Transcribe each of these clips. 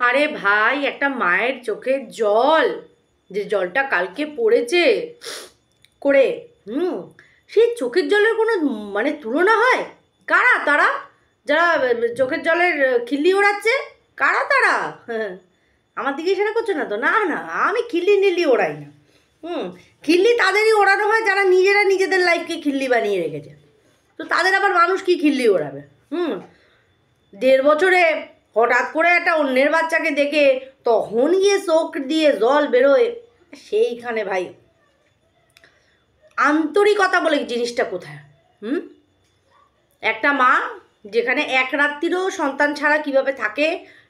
আরে ভাই, একটা মায়ের চোখের জল, যে জলটা কালকে পড়েছে করে, সেই চোখের জলের কোনো মানে তুলনা হয়? কারা তারা, যারা চোখের জলের খিল্লি ওড়াচ্ছে? কারা তারা? হ্যাঁ, আমার দিকে ইশারা করছো না তো? না না, আমি খিল্লি নিল্লি ওড়াই না। খিল্লি তাদেরই ওড়ানো হয় যারা নিজেরা নিজেদের লাইফকে খিল্লি বানিয়ে রেখেছে। তো তাদের আবার মানুষ কি খিল্লি ওড়াবে? 1.5 বছরে হঠাৎ করে একটা অন্যের বাচ্চাকে দেখে তখন গিয়ে চোখ দিয়ে জল বেরোয়, সেইখানে ভাই আন্তরিকতা বলে জিনিসটা কোথায়? একটা মা যেখানে এক রাত্রিরও সন্তান ছাড়া কিভাবে থাকে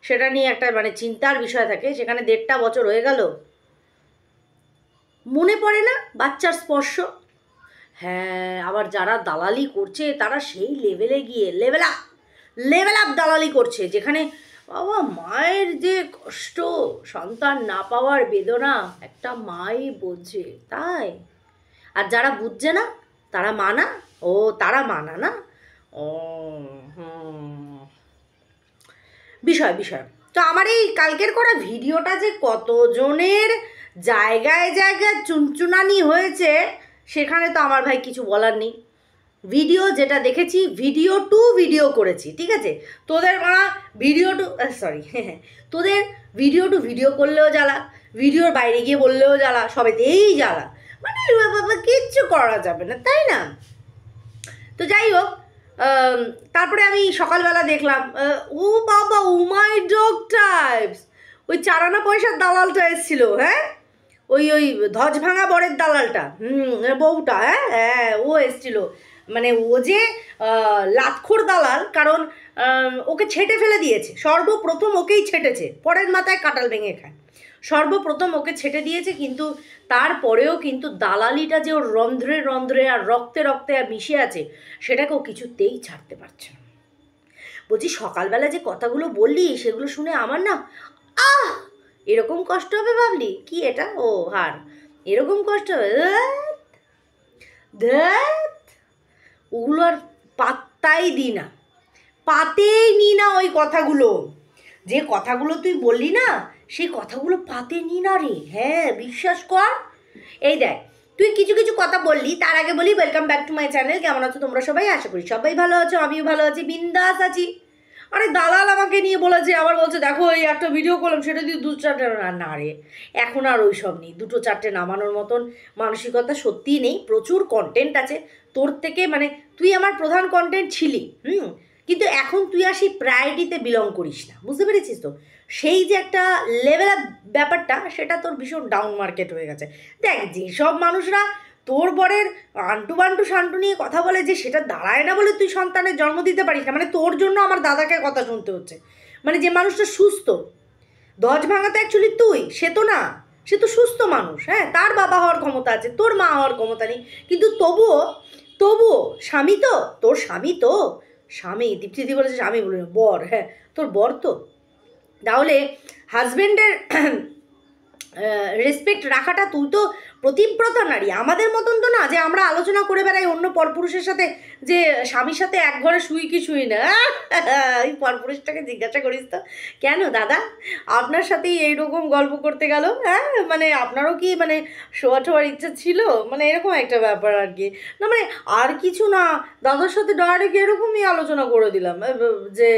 সেটা নিয়ে একটা মানে চিন্তার বিষয় থাকে, সেখানে 1.5 বছর হয়ে গেল, মনে পড়ে না বাচ্চার স্পর্শ? হ্যাঁ, আবার যারা দালালি করছে তারা সেই লেভেলে গিয়ে লেভেল আপ দালালি করছে, যেখানে বাবা মায়ের যে কষ্ট, সন্তান না পাওয়ার বেদনা একটা মাই বোঝে, তাই? আর যারা বুঝছে না তারা মানা, ও তারা মানা না, ও বিষয় বিষয় তো আমার এই কালকের করা ভিডিওটা যে কতজনের জায়গায় জায়গায় চুনচুনানি হয়েছে, সেখানে তো আমার ভাই কিছু বলার নেই। ভিডিও যেটা দেখেছি, ভিডিও করেছি, ঠিক আছে? তোদের মারা তোদের ভিডিও করলেও জ্বালা, ভিডিওর বাইরে গিয়ে বললেও জ্বালা, সবেতেই জ্বালা, মানে বাবা কিচ্ছু করা যাবে না, তাই না? তো যাই হোক, তারপরে আমি সকালবেলা দেখলাম, ও বাবা, ও মাই ডগ টাইপস, ওই 4 আনা পয়সার দালালটা এসেছিল, হ্যাঁ, ওই ধ্বজ ভাঙা বরের দালালটা, বউটা, হ্যাঁ ও এসেছিল। মানে ও যে লাতখোর দালাল, কারণ ওকে ছেটে ফেলে দিয়েছে, সর্বপ্রথম ওকেই ছেটেছে, পরের মাথায় কাঁঠাল ভেঙে খায়, সর্বপ্রথম ওকে ছেটে দিয়েছে। কিন্তু তারপরেও কিন্তু দালালিটা যে ওর রন্ধ্রে রন্ধ্রে আর রক্তে রক্তে আর মিশে আছে, সেটাকে ও কিছুতেই ছাড়তে পারছে না। বলছি, সকালবেলা যে কথাগুলো বললি সেগুলো শুনে আমার না এরকম কষ্ট হবে ভাবলি? কি এটা? ও হার, এরকম কষ্ট হবে? ওগুলো আর পাত্তাই দিই না, পাতেই নি না ওই কথাগুলো। যে কথাগুলো তুই বললি না, সেই কথাগুলো পাতে নি না রে। হ্যাঁ, বিশ্বাস কর। এই দেখ, তুই কিছু কিছু কথা বললি, তার আগে বলি welcome back to my channel. কেমন আছো তোমরা সবাই? আশা করি সবাই ভালো আছো, আমিও ভালো আছি, বিন্দাস আছি। আরে দালাল আমাকে নিয়ে বলেছে, আবার বলছে দেখো এই একটা ভিডিও করলাম, সেটা দিয়ে 2-4টে না রে, এখন আর ওই সব নেই। 2-4টে নামানোর মতন মানসিকতা সত্যিই নেই। প্রচুর কন্টেন্ট আছে তোর থেকে, মানে তুই আমার প্রধান কন্টেন্ট ছিলি, কিন্তু এখন তুই আর সেই প্রায়োরিটিতে বিলং করিস না, বুঝতে পেরেছিস তো? সেই যে একটা লেভেল আপ ব্যাপারটা, সেটা তোর ভীষণ ডাউন মার্কেট হয়ে গেছে। দেখ, যেসব মানুষরা তোর বরের আন্টু বান্টু শান্টু নিয়ে কথা বলে, যে সেটা দাঁড়ায় না বলে তুই সন্তানের জন্ম দিতে পারিস না, মানে তোর জন্য আমার দাদাকে কথা শুনতে হচ্ছে। মানে যে মানুষটা সুস্থ, ধ্বজ ভাঙা তো অ্যাকচুয়ালি তুই, সে তো না, সে তো সুস্থ মানুষ, হ্যাঁ, তার বাবা হওয়ার ক্ষমতা আছে, তোর মা হওয়ার ক্ষমতা নেই। কিন্তু তবুও স্বামী তো, তোর স্বামী দীপ্তিদি বলেছে স্বামী বলে না, বর, হ্যাঁ তোর বর তো। তাহলে হাজব্যান্ডের রেসপেক্ট রাখাটা, তুই তো প্রতিব্রতা নারী, আমাদের মতন তো না যে আমরা আলোচনা করে বেড়াই অন্য পরপুরুষের সাথে যে স্বামীর সাথে এক ঘরে শুই কি শুই না। ওই পরপুরুষটাকে জিজ্ঞাসা করিস তো, কেন দাদা আপনার সাথেই এইরকম গল্প করতে গেল? হ্যাঁ, মানে আপনারও কি মানে শোয়া টোয়ার ইচ্ছা ছিল, মানে এরকম একটা ব্যাপার আর কি। না মানে আর কিছু না, দাদার সাথে ডাইরেক্ট এরকমই আলোচনা করে দিলাম যে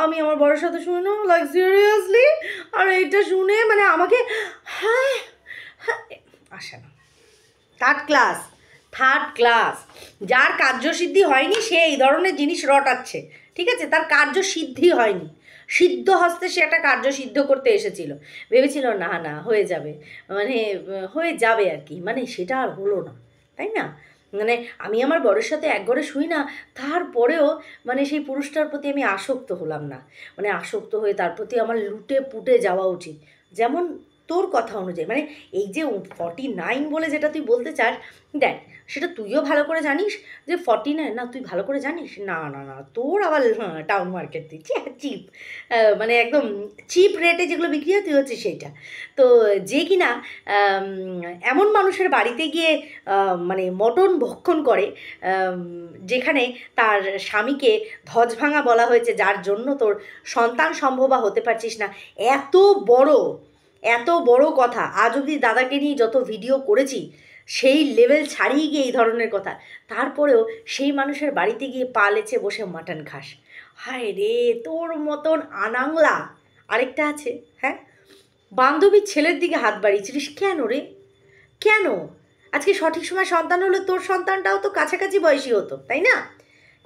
আমি আমার বড়ের সাথে শুনে না, লাইক সিরিয়াসলি। আর এইটা শুনে মানে আমাকে হ্যাঁ আসে না। থার্ড ক্লাস যার কার্যসিদ্ধি হয়নি সে এই ধরনের জিনিস রটাচ্ছে, ঠিক আছে? তার কার্যসিদ্ধি হয়নি, সিদ্ধ হস্তে সে একটা কার্য সিদ্ধ করতে এসেছিল, ভেবেছিল না না হয়ে যাবে, মানে হয়ে যাবে আর কি, মানে সেটা আর হলো না, তাই না? মানে আমি আমার বরের সাথে এক ঘরে শুই না, তারপরেও মানে সেই পুরুষটার প্রতি আমি আসক্ত হলাম না, মানে আসক্ত হয়ে তার প্রতি আমার লুটে পুটে যাওয়া উচিত। যেমন তোর কথা অনুযায়ী, মানে এই যে 49 বলে যেটা তুই বলতে চাস, দেখ সেটা তুইও ভালো করে জানিস যে 49 না, তুই ভালো করে জানিস না না না, তোর আবার টাউন মার্কেট দিচ্ছি চিপ, মানে একদম চিপ রেটে যেগুলো বিক্রি হয় তুই হচ্ছে সেইটা। তো যে কিনা এমন মানুষের বাড়িতে গিয়ে মানে মটন ভক্ষণ করে, যেখানে তার স্বামীকে ধ্বজভাঙা বলা হয়েছে, যার জন্য তোর সন্তান সম্ভবা হতে পারছিস না, এত বড় এত বড় কথা। আজ অবধি দাদাকে নিয়ে যত ভিডিও করেছি সেই লেভেল ছাড়িয়ে গিয়ে এই ধরনের কথা, তারপরেও সেই মানুষের বাড়িতে গিয়ে পা লেচে বসে মাটন খাস। হায় রে, তোর মতন আনাংলা আরেকটা আছে। হ্যাঁ, বান্ধবীর ছেলের দিকে হাত বাড়িয়েছিলিস কেন রে, কেন? আজকে সঠিক সময় সন্তান হলে তোর সন্তানটাও তো কাছাকাছি বয়সী হতো, তাই না?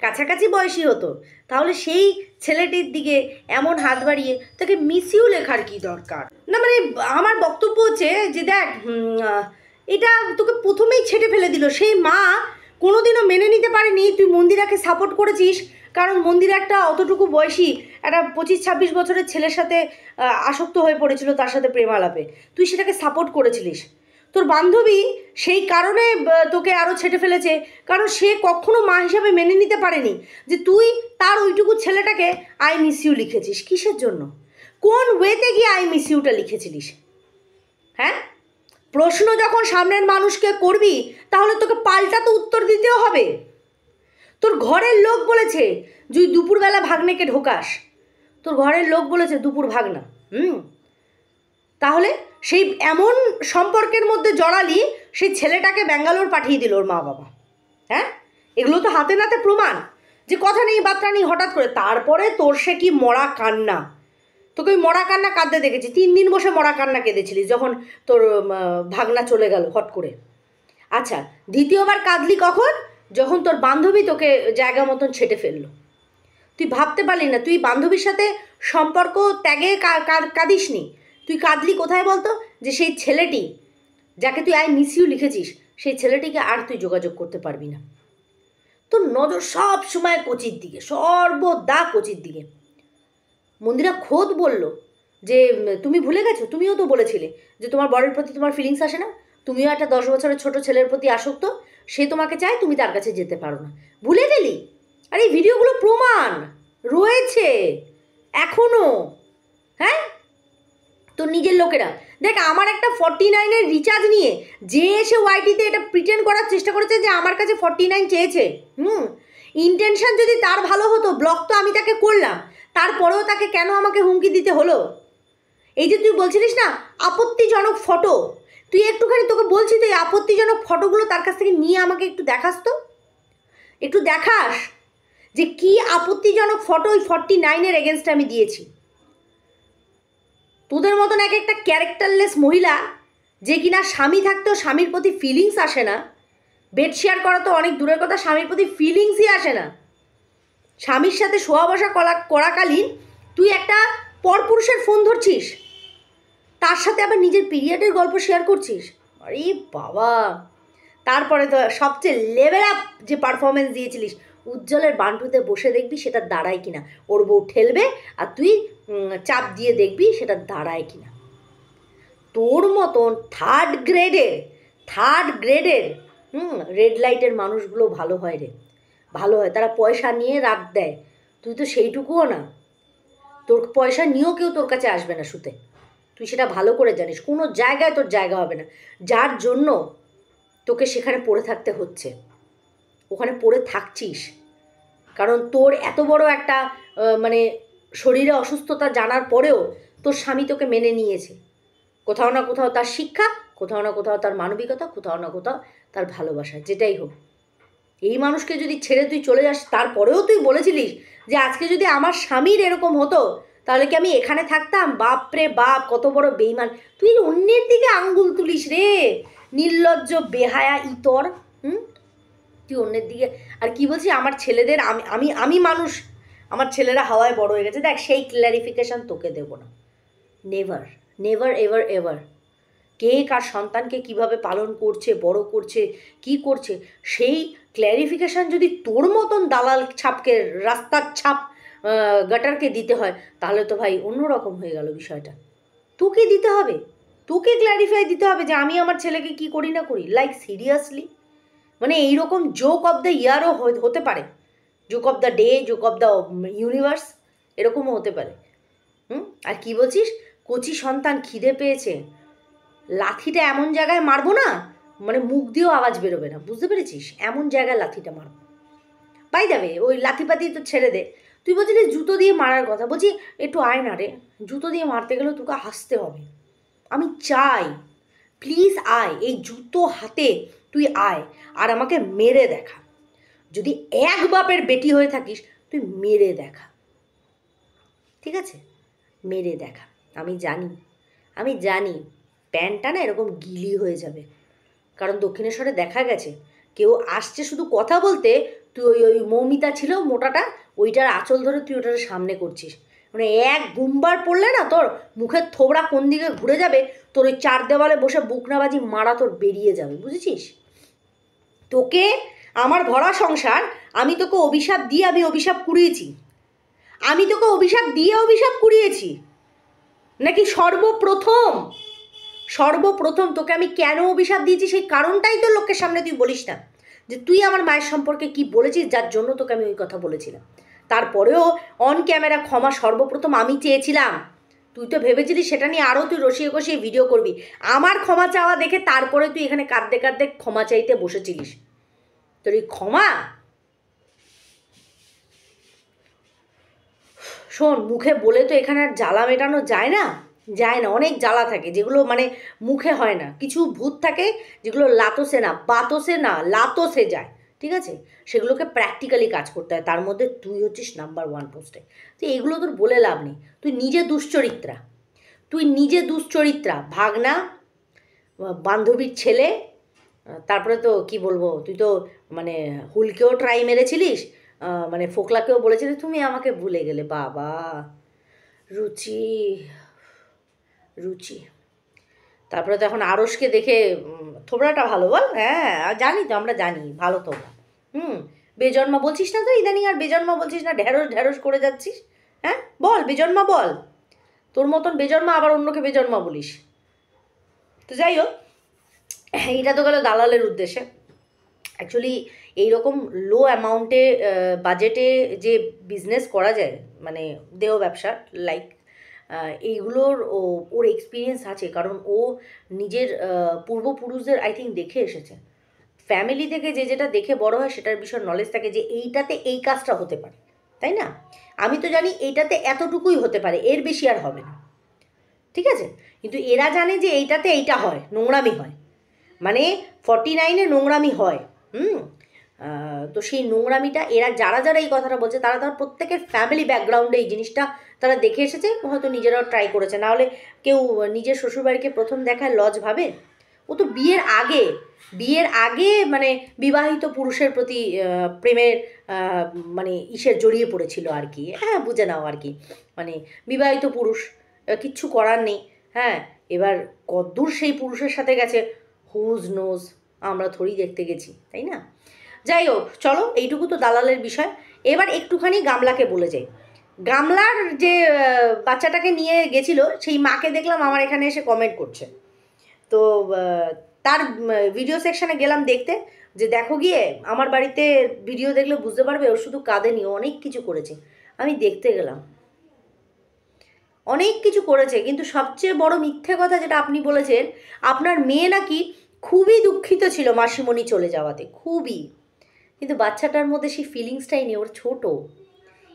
কাছাকাছি বয়সী হতো, তাহলে সেই ছেলেটির দিকে এমন হাত বাড়িয়ে তাকে মিস ইউ লেখার কী দরকার? না মানে আমার বক্তব্য হচ্ছে যে দেখ, এটা তোকে প্রথমেই ছেটে ফেলে দিল। সেই মা কোনোদিনও মেনে নিতে পারেনি তুই মন্দিরাকে সাপোর্ট করেছিস, কারণ মন্দিরা একটা অতটুকু বয়সী একটা 25-26 বছরের ছেলের সাথে আসক্ত হয়ে পড়েছিল, তার সাথে প্রেম আলাপে তুই সেটাকে সাপোর্ট করেছিলিস। তোর বান্ধবী সেই কারণে তোকে আরও ছেটে ফেলেছে, কারণ সে কখনো মা হিসাবে মেনে নিতে পারেনি যে তুই তার ওইটুকু ছেলেটাকে আই মিস ইউ লিখেছিস। কিসের জন্য, কোন ওয়েতে গিয়ে আই মিস ইউটা লিখেছিলিস? হ্যাঁ, প্রশ্ন যখন সামনের মানুষকে করবি তাহলে তোকে পাল্টা তো উত্তর দিতেও হবে। তোর ঘরের লোক বলেছে তুই দুপুরবেলা ভাগ্নেকে ঢোকাস, তোর ঘরের লোক বলেছে দুপুর ভাগনা। তাহলে সেই এমন সম্পর্কের মধ্যে জড়ালি, সেই ছেলেটাকে ব্যাঙ্গালোর পাঠিয়ে দিল ওর মা বাবা। হ্যাঁ, এগুলো তো হাতে নাতে প্রমাণ যে কথা নেই বার্তা নেই হঠাৎ করে। তারপরে তোর সে কি মরা কান্না, তোকে ওই মরা কান্না কাঁদতে দেখেছি, 3 দিন বসে মরা কান্না কেঁদেছিলিস যখন তোর ভাগনা চলে গেল হট করে। আচ্ছা, দ্বিতীয়বার কাঁদলি কখন? যখন তোর বান্ধবী তোকে জায়গা মতন ছেটে ফেললো। তুই ভাবতে পারলি না, তুই বান্ধবীর সাথে সম্পর্ক ত্যাগে কাঁদিস নি, তুই কাঁদলি কোথায় বলতো? যে সেই ছেলেটি যাকে তুই আই মিস ইউ লিখেছিস, সেই ছেলেটিকে আর তুই যোগাযোগ করতে পারবি না। তোর নজর সব সময় কোচির দিকে, সর্বদা কোচির দিকে। মন্দিরা খোদ বলল যে তুমি ভুলে গেছো, তুমিও তো বলেছিলে যে তোমার বরের প্রতি তোমার ফিলিংস আসে না, তুমিও একটা 10 বছরের ছোট ছেলের প্রতি আসক্ত, সে তোমাকে চায়, তুমি তার কাছে যেতে পারো না, ভুলে গেলি? আর এই ভিডিওগুলো প্রমাণ রয়েছে এখনও। হ্যাঁ, তোর নিজের লোকেরা দেখ, আমার একটা 49-এর রিচার্জ নিয়ে যে এসে ওয়াইটিতে এটা প্রিটেন্ড করার চেষ্টা করেছে যে আমার কাছে 49 চেয়েছে। ইন্টেনশন যদি তার ভালো হতো, ব্লক তো আমি তাকে করলাম, তারপরেও তাকে কেন আমাকে হুমকি দিতে হলো? এই যে তুই বলছিলিস না আপত্তিজনক ফটো, তুই একটুখানি, তোকে বলছি তো এই আপত্তিজনক ফটোগুলো তার কাছ থেকে নিয়ে আমাকে একটু দেখাস তো, একটু দেখাস যে কি আপত্তিজনক ফটো ওই 49-এর এগেনস্টে আমি দিয়েছি। তোদের মতন এক একটা ক্যারেক্টারলেস মহিলা, যে কিনা স্বামী থাকতেও স্বামীর প্রতি ফিলিংস আসে না, বেড শেয়ার করা তো অনেক দূরের কথা, স্বামীর প্রতি ফিলিংসই আসে না, স্বামীর সাথে শোয়া বসা করাকালীন তুই একটা পরপুরুষের ফোন ধরছিস, তার সাথে আবার নিজের পিরিয়ডের গল্প শেয়ার করছিস। আরে বাবা, তারপরে তো সবচেয়ে লেভেল আপ যে পারফরমেন্স দিয়েছিলিস, উজ্জ্বলের বান্টুতে বসে দেখবি সেটা দাঁড়ায় কিনা, ওর বউ ঠেলবে আর তুই চাপ দিয়ে দেখবি সেটা দাঁড়ায় কিনা। তোর মতন থার্ড গ্রেডের রেড লাইটের মানুষগুলো ভালো হয় রে, ভালো হয়, তারা পয়সা নিয়ে রাত দেয়, তুই তো সেইটুকুও না, তোর পয়সা নিয়েও কেউ তোর কাছে আসবে না শুতে, তুই সেটা ভালো করে জানিস। কোনো জায়গায় তোর জায়গা হবে না, যার জন্য তোকে সেখানে পড়ে থাকতে হচ্ছে, ওখানে পড়ে থাকছিস, কারণ তোর এত বড় একটা মানে শরীরে অসুস্থতা জানার পরেও তোর স্বামী তোকে মেনে নিয়েছে। কোথাও না কোথাও তার শিক্ষা, কোথাও না কোথাও তার মানবিকতা, কোথাও না কোথাও তার ভালোবাসা, যেটাই হোক। এই মানুষকে যদি ছেড়ে তুই চলে যাস, তারপরেও তুই বলেছিলিস যে আজকে যদি আমার স্বামীর এরকম হতো তাহলে কি আমি এখানে থাকতাম? বাপ রে বাপ, কত বড় বেইমান তুই, অন্যের দিকে আঙ্গুল তুলিস রে, নির্লজ্জ বেহায়া ইতর। তুই অন্যের দিকে, আর কি বলছিস আমার ছেলেদের, আমি মানুষ, আমার ছেলেরা হাওয়ায় বড় হয়ে গেছে, দেখ সেই ক্ল্যারিফিকেশান তোকে দেবো না, নেভার নেভার এভার এভার। কে কার সন্তানকে কিভাবে পালন করছে, বড় করছে, কি করছে, সেই ক্ল্যারিফিকেশান যদি তোর মতন দালাল ছাপকে, রাস্তার ছাপ গাটারকে দিতে হয়, তাহলে তো ভাই অন্যরকম হয়ে গেল বিষয়টা। তোকে দিতে হবে, তোকে ক্ল্যারিফাই দিতে হবে যে আমি আমার ছেলেকে কি করি না করি। লাইক সিরিয়াসলি মানে এইরকম জোক অফ দ্য ইয়ারও হতে পারে, joke of the day, joke of the universe, এরকমও হতে পারে। আর কি বলছিস, কচি সন্তান, খিদে পেয়েছে, লাথিটা এমন জায়গায় মারবো না মানে মুখ দিয়েও আওয়াজ বেরোবে না, বুঝতে পেরেছিস? এমন জায়গায় লাথিটা মারবো। পাই যাবে ওই লাথিপাতি তো ছেড়ে দে। তুই বলছিলি জুতো দিয়ে মারার কথা, বলছি একটু আয় না রে, জুতো দিয়ে মারতে গেলেও তোকে হাসতে হবে। আমি চাই প্লিজ আয়, এই জুতো হাতে তুই আয় আর আমাকে মেরে দেখা। যদি এক বাপের বেটি হয়ে থাকিস তুই মেরে দেখা, ঠিক আছে? মেরে দেখা। আমি জানি প্যান্টটা না এরকম গিলি হয়ে যাবে, কারণ দক্ষিণেশ্বরে দেখা গেছে কেউ আসছে শুধু কথা বলতে, তুই ওই মৌমিতা ছিল মোটাটা, ওইটার আঁচল ধরে তুই ওটার সামনে করছিস। মানে এক গুমবার পড়লে না তোর মুখের থোবড়া কোন দিকে ঘুরে যাবে, তোর ওই চার দেওয়ালে বসে বুকনাবাজি মারা তোর বেরিয়ে যাবে, বুঝেছিস? তোকে আমার ভরা সংসার, আমি তোকে অভিশাপ দিয়ে আমি অভিশাপ কুড়িয়েছি, আমি তোকে অভিশাপ দিয়ে অভিশাপ কুড়িয়েছি নাকি সর্বপ্রথম তোকে আমি কেন অভিশাপ দিয়েছি সেই কারণটাই তো লোকের সামনে তুই বলিস না, যে তুই আমার মায়ের সম্পর্কে কি বলেছিস যার জন্য তোকে আমি ওই কথা বলেছিলাম। তারপরেও অন ক্যামেরা ক্ষমা সর্বপ্রথম আমি চেয়েছিলাম, তুই তো ভেবেছিলি সেটা নিয়ে আরও তুই রসিয়ে কষিয়ে ভিডিও করবি। আমার ক্ষমা চাওয়া দেখে তারপরে তুই এখানে কাঁদতে কাঁদতে ক্ষমা চাইতে বসেছিলিস। তোর এই ক্ষমা, শোন, মুখে বলে তো এখানে আর জ্বালা মেটানো যায় না, অনেক জ্বালা থাকে যেগুলো মানে মুখে হয় না, কিছু ভূত থাকে যেগুলো লাতসে যায়, ঠিক আছে? সেগুলোকে প্র্যাকটিক্যালি কাজ করতে হয়, তার মধ্যে তুই হচ্ছিস নাম্বার 1 পোস্টে। তো এগুলো তোর বলে লাভ নেই, তুই নিজে দুশ্চরিত্রা, ভাগনা, বান্ধবীর ছেলে, তারপরে তো কি বলবো, তুই তো মানে হুলকেও ট্রাই মেরেছিলিস, মানে ফোকলাকেও বলেছিলিস তুমি আমাকে ভুলে গেলে। বাবা, রুচি, তারপরে তো এখন আরসকে দেখে থোবড়াটা ভালো বল, হ্যাঁ জানি তো, আমরা জানি ভালো থোবড়া। বেজন্মা বলছিস না তো ইদানিং, আর বেজন্মা বলছিস না, ঢ্যাঁড়স করে যাচ্ছিস। হ্যাঁ বল, বেজন্মা বল, তোর মতন বেজন্মা আবার অন্যকে বেজন্মা বলিস। তো যাই হোক, এইটা তো গেল দালালের উদ্দেশ্যে। অ্যাকচুয়ালি এইরকম লো অ্যামাউন্টে বাজেটে যে বিজনেস করা যায়, মানে দেহ ব্যবসা লাইক এইগুলোর ওর এক্সপিরিয়েন্স আছে, কারণ ও নিজের পূর্বপুরুষদের আই থিঙ্ক দেখে এসেছে। ফ্যামিলি থেকে যে যেটা দেখে বড় হয় সেটার বিষয়ে নলেজ থাকে, যে এইটাতে এই কাজটা হতে পারে, তাই না? আমি তো জানি এইটাতে এতটুকুই হতে পারে, এর বেশি আর হবে না, ঠিক আছে? কিন্তু এরা জানে যে এইটাতে এইটা হয়, নোংরামি হয়, মানে 49-এ নোংরামি হয়। তো সেই নোংরামিটা এরা যারা এই কথাটা বলছে তারা প্রত্যেকের ফ্যামিলি ব্যাকগ্রাউন্ডে এই জিনিসটা তারা দেখে এসেছে, হয়তো নিজেরাও ট্রাই করেছে। নাহলে কেউ নিজের শ্বশুরবাড়িকে প্রথম দেখায় লজ ভাবে? ও তো বিয়ের আগে মানে বিবাহিত পুরুষের প্রতি প্রেমের মানে জড়িয়ে পড়েছিল আর কি, হ্যাঁ বুঝে নাও আর কি, মানে বিবাহিত পুরুষ, কিচ্ছু করার নেই। হ্যাঁ, এবার কদ্দূর সেই পুরুষের সাথে গেছে হুজ নোজ, আমরা থোড়ি দেখতে গেছি, তাই না? যাই হোক, চলো, এইটুকু তো দালালের বিষয়। এবার একটুখানি গামলাকে বলে যাই। গামলার যে বাচ্চাটাকে নিয়ে গেছিলো সেই মাকে দেখলাম আমার এখানে এসে কমেন্ট করছে, তো তার ভিডিও সেকশানে গেলাম দেখতে, যে দেখো গিয়ে আমার বাড়িতে ভিডিও দেখলে বুঝতে পারবে ও শুধু কাঁদেনি, অনেক কিছু করেছে। আমি দেখতে গেলাম, অনেক কিছু করেছে, কিন্তু সবচেয়ে বড় মিথ্যে কথা যেটা আপনি বলেছেন, আপনার মেয়ে নাকি খুবই দুঃখিত ছিল মাসিমণি চলে যাওয়াতে, খুবই। কিন্তু বাচ্চাটার মধ্যে সেই ফিলিংসটাই নেই, ওর ছোটো,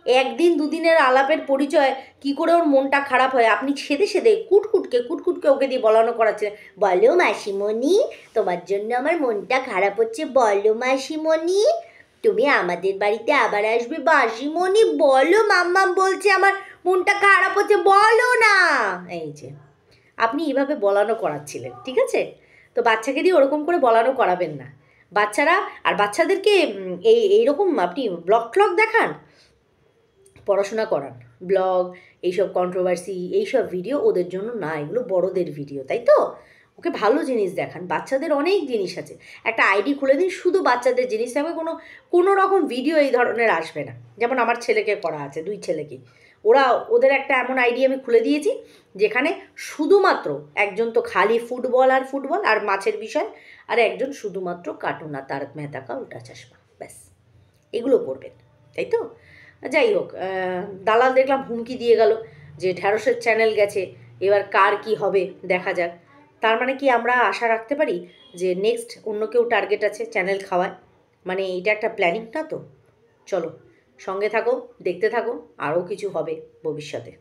একদিন দুদিনের আলাপের পরিচয় কি করে ওর মনটা খারাপ হয় আপনি সেদে কুটকুটকে ওকে দিয়ে বলানো করাচ্ছেন। বলো মাসিমণি, তোমার জন্য আমার মনটা খারাপ হচ্ছে, বলো মাসিমণি তুমি আমাদের বাড়িতে আবার আসবে, মাসিমণি বলো, মাম্মাম বলছে আমার মনটা খারাপ হচ্ছে, বলো না। এই যে আপনি এইভাবে বলানো করাচ্ছিলেন, ঠিক আছে? তো বাচ্চাকে দিয়ে ওরকম করে বলানো করাবেন না। বাচ্চাদেরকে এইরকম আপনি ব্লগ দেখান, পড়াশোনা করান, ব্লগ, এইসব কন্ট্রোভার্সি, এইসব ভিডিও ওদের জন্য না, এগুলো বড়দের ভিডিও, তাই তো? ওকে ভালো জিনিস দেখান, বাচ্চাদের অনেক জিনিস আছে, একটা আইডি খুলে দিন, শুধু বাচ্চাদের জিনিস থাকবে, কোনো রকম ভিডিও এই ধরনের আসবে না, যেমন আমার ছেলেকে করা আছে, 2 ছেলেকে, ওদের একটা এমন আইডিয়া আমি খুলে দিয়েছি যেখানে শুধুমাত্র একজন তো খালি ফুটবল আর মাছের বিষয়, আর একজন শুধুমাত্র কার্টুন আর তারক মেহতা কা উল্টা চশমা, ব্যাস এগুলো করবেন, তাই তো? যাই হোক, দালাল দেখলাম হুমকি দিয়ে গেল যে ঢ্যাঁড়সের চ্যানেল গেছে, এবার কার কি হবে দেখা যাক। তার মানে কি আমরা আশা রাখতে পারি যে নেক্সট অন্য কেউ টার্গেট আছে চ্যানেল খাওয়ায়? মানে এটা একটা প্ল্যানিং না তো? চলো সঙ্গে থাকো, দেখতে থাকো, আরও কিছু হবে ভবিষ্যতে।